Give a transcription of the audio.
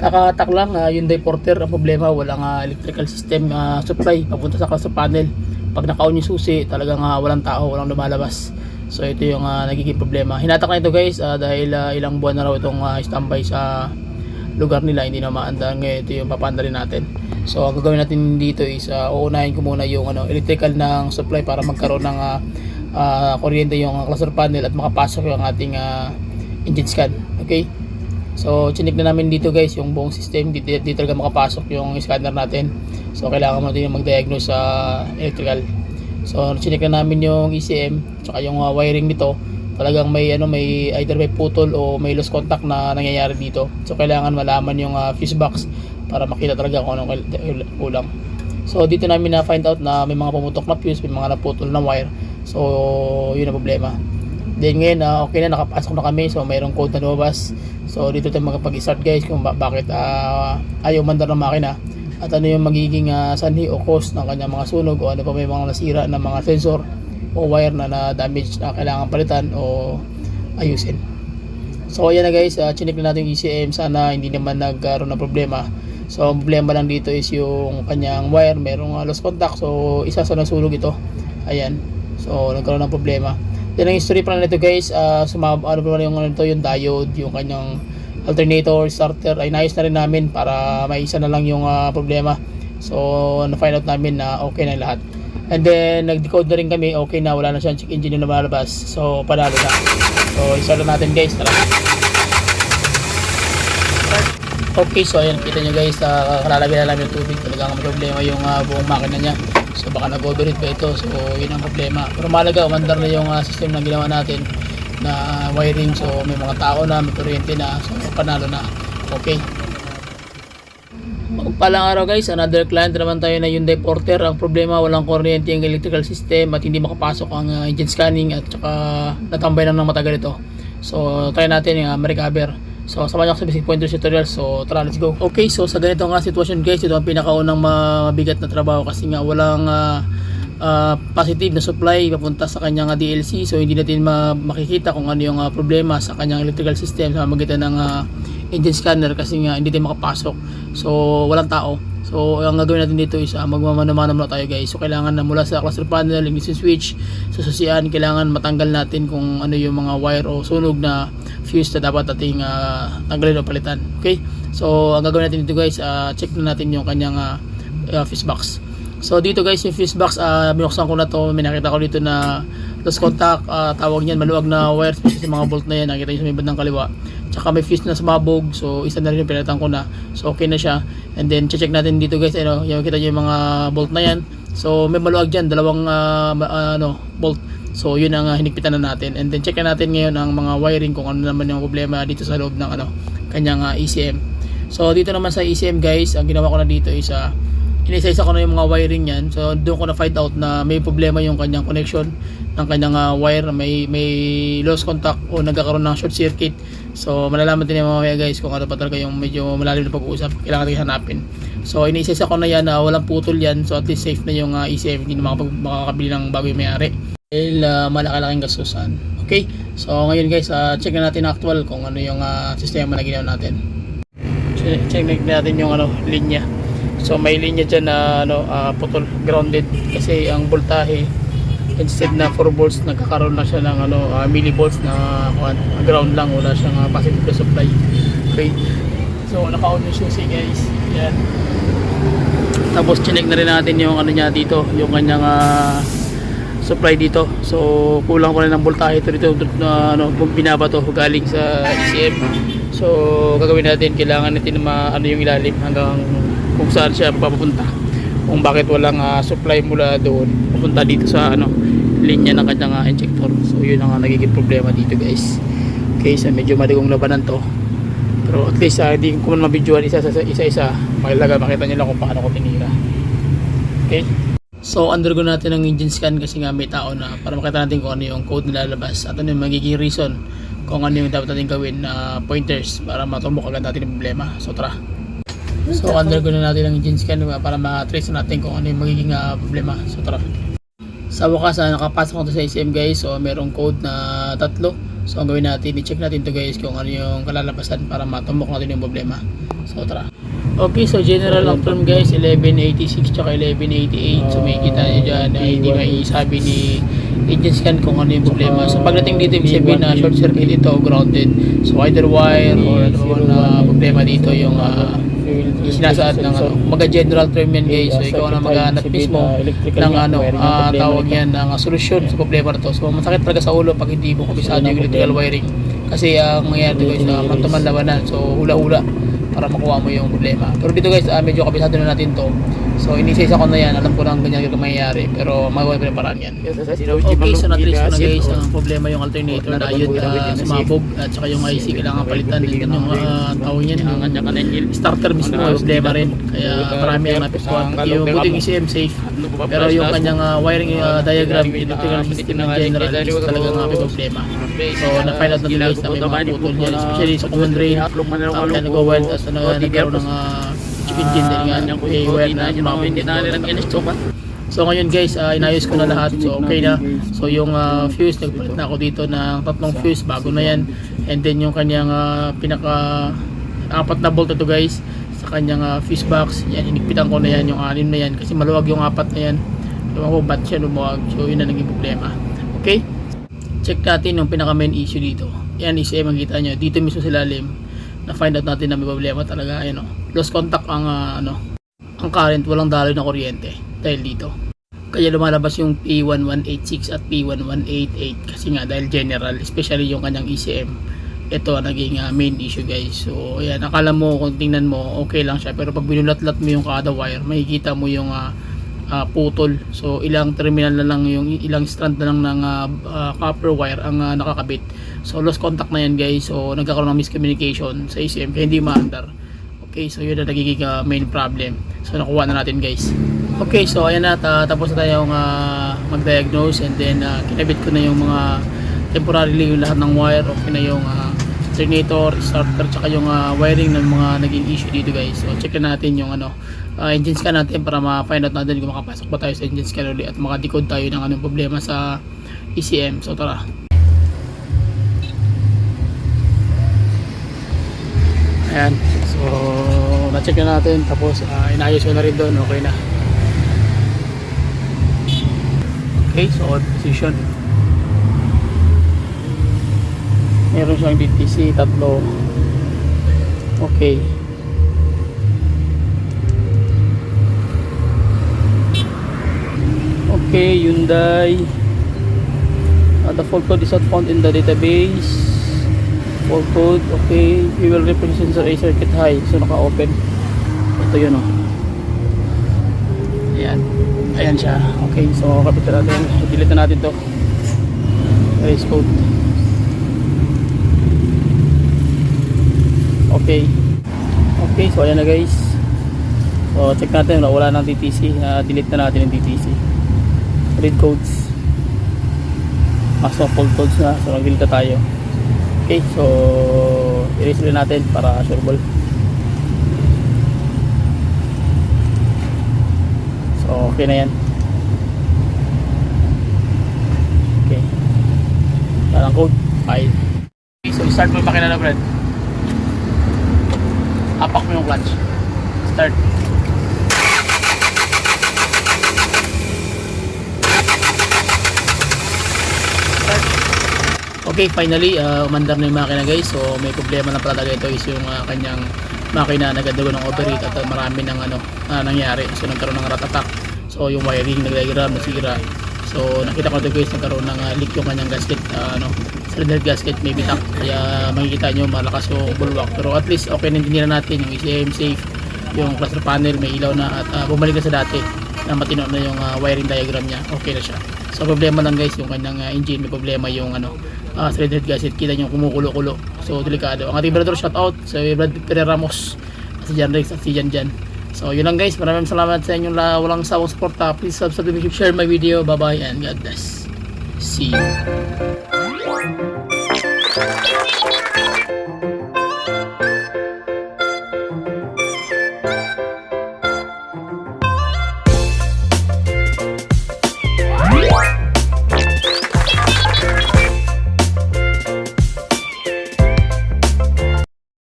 Kakatak lang, Hyundai Porter. Ang problema, walang electrical system supply papunta sa cluster panel. Pag naka-on yung susi, talagang walang tao, walang lumalabas. So ito yung nagiging problema. Hinatak na ito guys dahil ilang buwan na raw itong standby sa lugar nila, hindi na maanda. Ngayon ito yung papandarin natin. So ang gagawin natin dito is uunahin ko muna yung electrical ng supply para magkaroon ng kuryente yung cluster panel at makapasok yung ating engine scan. Okay, so chinik na namin dito guys yung buong system. Dito talaga makapasok yung scanner natin. So kailangan mo din mag-diagnose sa electrical. So chinik na namin yung ECM tsaka yung wiring nito. Talagang may either may putol o may lost contact na nangyayari dito. So kailangan malaman yung fuse box para makita talaga kung anong kulang. So dito namin na find out na may mga pumutok na fuse, may mga naputol na wire. So yun ang problema. Then ngayon okay na, nakapasok na kami. So mayroong code na lumabas. So dito tayo magpag-start guys kung bakit ayaw mandar ng makina at ano yung magiging sanhi o cause ng kanyang mga sunog o ano pa may mga nasira na mga sensor o wire na damage na kailangan palitan o ayusin. So ayan na guys, chinik na natin yung ECM. Sana hindi naman nagkaroon ng problema. So ang problema lang dito is yung kanyang wire merong lost contact. So isa sa nasunog ito. Ayan. So nagkaroon ng problema. Yan ang history pala nito guys. Yung diode, yung kanyang alternator, starter ay naayos na rin namin para maisa na lang yung problema. So na-find out namin na okay na lahat. And then nag-decode na rin kami, okay na, wala na siyang check engine na lumalabas. So panalo na. So isa na natin guys, tara. Okay, so ayan, kita nyo guys, kalalagyan na namin yung tubig. Talagang may problema yung buong makina niya. So baka nag-overheat ba ito, so yun ang problema. Pero mahalaga, umandar na yung system na ginawa natin na wiring. So may mga tao na, may kuryente na, so panalo na. Okay, palang araw guys, another client naman tayo na Hyundai Porter. Ang problema, walang kuryente yung electrical system at hindi makapasok ang engine scanning at saka natambay lang ng matagal ito. So try natin yung ma-recover. So samahan nyo ako sa basic pointers tutorial. So tara, let's go. Okay, so sa ganito nga sitwasyon guys, ito ang pinakaunang mabigat na trabaho kasi nga walang positive na supply papunta sa kanyang DLC. So hindi natin makikita kung ano yung problema sa kanyang electrical system sa magitan ng engine scanner kasi nga hindi tayo makapasok. So walang tao. So ang gagawin natin dito is magmamano-mano muna tayo guys. So kailangan na mula sa cluster panel, ignition switch, sa susian, kailangan matanggal natin kung ano yung mga wire o sunog na fuse na dapat ating tanggalin o palitan. Okay, so ang gagawin natin dito guys, check na natin yung kanyang fuse box. So dito guys, yung fuse box, binuksan ko na to. May nakita ko dito na lost contact, tawag niyan, maluwag na wires sa mga bolt na yan. Nakita nyo sa may bandang kaliwa. Tsaka may fuse na sumabog, so isa na rin yung pinalitan ko na. So okay na siya. And then check natin dito guys, yung kita nyo yung mga bolt na yan. So may maluwag dyan, dalawang bolt. So yun ang hinigpitan na natin. And then check na natin ngayon ang mga wiring kung ano naman yung problema dito sa loob ng kanyang ECM. So dito naman sa ECM guys, ang ginawa ko na dito is inisa-isa ko na yung mga wiring yan. So doon ko na find out na may problema yung kanyang connection ng kanyang wire, may lost contact o nagkakaroon ng short circuit. So malalaman din yung mamaya guys kung ano pa talaga yung medyo malalim na pag-uusap, kailangan natin hanapin. So inisa-isa ko na yan, walang putol yan. So at least safe na yung ECM, hindi na makakabili ng bago yung may-ari dahil malaki-laking gastusan. Okay, so ngayon guys, check na natin actual kung ano yung sistema na ginawa natin. Check natin yung linya. So may linya dyan na putol, grounded kasi ang voltahe instead na 4 volts nagkakaroon na siya ng millivolts na ground lang, wala siyang positive na supply. Okay, so naka-on yung susi guys. Yan. Tapos chinek na rin natin yung niya dito, yung kanyang supply dito. So kulang pa rin ng voltahe ito dito na binabato galing sa ECM. So gagawin natin, kailangan natin yung ilalim hanggang kung saan siya papapunta, kung bakit walang supply mula doon papunta dito sa linya ng kanyang injector. So yun ang nagiging problema dito guys. Okay, so medyo madigong labanan to, pero at least hindi ko man mabidyoan isa-isa. Makita nyo lang kung paano ko tinira. Okay, so undergo natin ang engine scan kasi nga may tao na, para makita natin kung ano yung code na lalabas at ano yung magiging reason kung ano yung dapat natin gawin na pointers para matumbok agad natin yung problema. So tara. So undergo na natin ang engine scan para ma-trace natin kung ano yung magiging problema. So tara. Sa wakas nakapasok ko to sa ECM guys. So merong code na 3. So ang gawin natin, i-check natin to guys kung ano yung kalalabasan para matumbok natin yung problema. So tara. Okay, so general ang term guys, 1186 tsaka 1188. So may kita nyo dyan na hindi maisabi ni agent scan kung ano yung problema. So pagdating dito, ibig sabihin na short circuit ito, grounded. So either wire or ano na problema dito yung sinasaad ng ano. Mga general term yan guys. So ikaw na maghanap mismo ng ano, tawag yan ng solusyon sa problema na to. So masakit talaga sa ulo pag hindi mo kabisado yung electrical wiring. Kasi ang mangyayari guys, man-to-man labanan. So hula-hula para makuha mo yung problema. Pero dito guys, medyo kabisado na natin to. So inisisa ko na yan, alam ko lang ganyan yung mangyayari, pero magawa pa rin paraan yan. Okay, so na-trace ko na guys ang problema yung alternator na yun sumabog at saka yung IC kailangan palitan din yung tawag yan, yung starter mismo yung problema rin, kaya marami ang napisuan. Yung buting ECM safe, pero yung kanyang wiring diagram, electrical system ng general is talagang may problema. So na-find out natin guys na may mga putol yan, especially sa common drain, kaya nag-wild as nagkaroon ng engine din nga may wire na so ngayon guys, inayos ko na lahat, so okay na. So yung fuse, nagpalit na ako dito ng 3 fuse, bago na yan. And then yung kanyang pinaka 4 na bolt ito guys sa kanyang fuse box, yan hinigpitan ko na yan, yung 6 na yan kasi maluwag yung 4 na yan. Ewan ko ba't siya lumuwag, so yun na naging problema. Okay, check natin yung pinaka main issue dito. Yan ECM, makita nyo dito mismo sa lalim, na find out natin na may problema talaga. Ayun, lost contact ang ang current, walang daloy na kuryente dahil dito. Kaya lumalabas yung P1186 at P1188 kasi nga dahil general, especially yung kanyang ECM. Ito ang naging main issue guys. So ayan, akala mo kung tingnan mo okay lang siya, pero pag binulat-lat mo yung kada wire, makikita mo yung putol. So ilang terminal na lang, yung ilang strand na lang ng copper wire ang nakakabit. So lost contact na yan guys. So nagkakaroon ng miscommunication sa ECM kaya hindi maandar. Okay, so yun na nagiging main problem. So nakuha na natin guys. Okay, so ayan na, tapos na tayong mag-diagnose, and then kinabit ko na yung mga temporarily yung lahat ng wire. Okay na yung alternator, starter, tsaka yung wiring ng mga naging issue dito guys. So check natin yung engine scan natin para ma-find out natin kung makapasok ba tayo sa engine scan ulit at makadecode tayo ng anong problema sa ECM. So tara. Ayan, so na-check na natin, tapos inayos ko na rin doon, okay na. Okay, so position, meron siyang DTC 3. Okay, okay, Hyundai, the fault code is not found in the database. Fault code, okay, we will replace sensor A circuit high, so naka-open. Ito yun ayan, ayan siya. Okay, so kapitan natin, delete na natin to race code. Okay, okay, so ayan na guys. So check natin, wala ng DTC, delete na natin yung DTC. Read codes, fault codes na, so nag-delete na tayo. Okay, so erase rin natin para sureball. So okay na yan. Okay, parang code file. Okay, so start mo yung makina na Brad. Apak mo yung clutch. Start. Okay, finally, umandar na yung makina guys. So may problema na pala talaga ito is yung kanyang makina nagadago ng overheat at marami ng nangyari. So nagkaroon ng rat attack. So yung wiring nag-diagram nasira. So nakita ko ito guys, nagkaroon ng leak yung kanyang gasket, cylinder gasket may bitak. Kaya makikita nyo malakas yung bulwak. Pero at least okay na din natin yung ECM safe, yung cluster panel may ilaw na, at bumalik na sa dati na matino na yung wiring diagram niya. Okay na siya. So problema lang guys, yung kanyang engine may problema, yung cylinder gasket, kita nyo kumukulo-kulo. So delikado. Ang ating brother, shout out sa Brad Ramos, si Jan Rex at si Jan Jan. So yun lang guys, maraming salamat sa inyong walang sawang suporta. Please subscribe, share my video. Bye bye and God bless. See you.